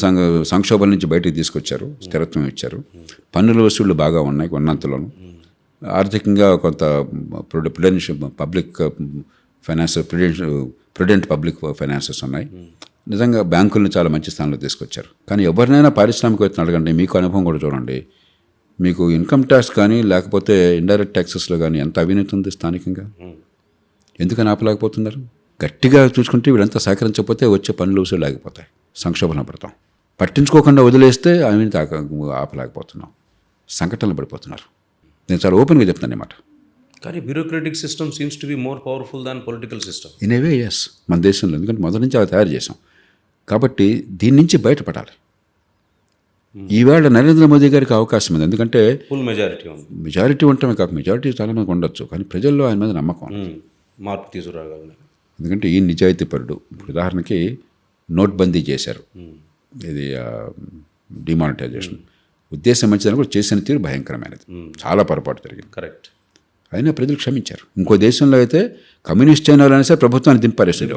సంక్షోభం నుంచి బయటికి తీసుకొచ్చారు, స్థిరత్వం ఇచ్చారు. పన్నుల వసూళ్లు బాగా ఉన్నాయి ఉన్నంతలోనూ. ఆర్థికంగా కొంత public finances prudent public finances ఉన్నాయి. నిజంగా బ్యాంకులను చాలా మంచి స్థానంలో తీసుకొచ్చారు. కానీ ఎవరినైనా పారిశ్రామికవేత్తను అడగండి, మీకు అనుభవం కూడా చూడండి, మీకు ఇన్కమ్ ట్యాక్స్ కానీ లేకపోతే ఇండైరెక్ట్ ట్యాక్సెస్లో కానీ ఎంత అవినీతి ఉంది స్థానికంగా. ఎందుకని ఆపలేకపోతున్నారు? గట్టిగా చూసుకుంటే వీళ్ళంతా సహకరించకపోతే వచ్చే పనులు వసూలు లేకపోతాయి, సంక్షోభంలో పడతాం. పట్టించుకోకుండా వదిలేస్తే అవినీతి ఆపలేకపోతున్నాం, సంకటనలు పడిపోతున్నారు. నేను చాలా ఓపెన్గా చెప్తాను అన్నమాట. కానీ bureaucratic system seems to be more powerful than political system in a way yes, మన దేశంలో. ఎందుకంటే మొదటి నుంచి అవి తయారు చేసాం కాబట్టి దీని నుంచి బయటపడాలి. ఈవేళ నరేంద్ర మోదీ గారికి అవకాశం ఉంది. ఎందుకంటే ఫుల్ మెజారిటీ ఉంది. మెజారిటీ ఉండటమే కాక మెజారిటీ చాలామందికి ఉండొచ్చు, కానీ ప్రజల్లో ఆయన మీద నమ్మకం. మార్పు తీసుకురాగలను. ఎందుకంటే ఈ నిజాయితీపరుడు. ఇప్పుడు ఉదాహరణకి నోట్బందీ చేశారు, ఇది డిమానిటైజేషన్. ఉద్దేశం మంచిదని కూడా చేసిన తీరు భయంకరమైనది, చాలా పొరపాటు జరిగింది. కరెక్ట్. అయినా ప్రజలు క్షమించారు. ఇంకో దేశంలో అయితే కమ్యూనిస్ట్ చైనాలో అయినా సరే ప్రభుత్వాన్ని దింపారేసారు.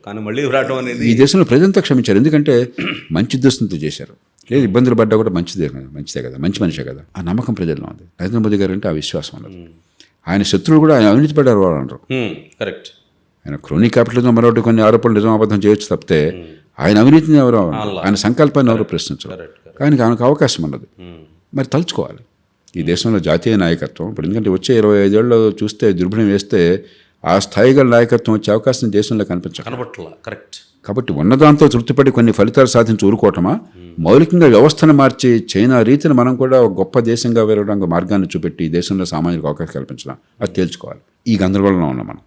కానీ మళ్ళీ రావడం అనేది ఈ దేశంలో ప్రజలంతా క్షమించారు, ఎందుకంటే మంచి ఉద్దేశంతో చేశారు. లేదు ఇబ్బందులు పడ్డా కూడా మంచిదే కదా, మంచి మనిషే కదా, ఆ నమ్మకం ప్రజల్లో ఉంది. నరేంద్ర మోదీ గారు అంటే ఆ విశ్వాసం ఉన్నది. ఆయన శత్రువులు కూడా ఆయన అవినీతి పడ్డారు వాళ్ళు అంటారు. కరెక్ట్. ఆయన క్రోనీ క్యాపిటలిజం మరొకటి కొన్ని ఆరోపణలు నిజం అబద్ధం చేయొచ్చు తప్పితే ఆయన అవినీతిని ఎవరు, ఆయన సంకల్పాన్ని ఎవరు ప్రశ్నించరు. కానీ ఆయనకు అవకాశం ఉన్నది. మరి తలుచుకోవాలి ఈ దేశంలో జాతీయ నాయకత్వం. ఇప్పుడు ఎందుకంటే వచ్చే 25 ఏళ్ళు చూస్తే దుర్భరం వేస్తే ఆ స్థాయిగా నాయకత్వం వచ్చే అవకాశం దేశంలో కనపట్ల. కరెక్ట్. కాబట్టి ఉన్నదాంతో తృప్తిపడి కొన్ని ఫలితాలు సాధించి ఊరుకోవటమా, మౌలికంగా వ్యవస్థను మార్చి చైనా రీతిని మనం కూడా ఒక గొప్ప దేశంగా వేరడానికి మార్గాన్ని చూపెట్టి ఈ దేశంలో సామాజిక అవకాశం కల్పించడం, అది తేల్చుకోవాలి. ఈ గందరగోళంలో ఉన్నాం మనం.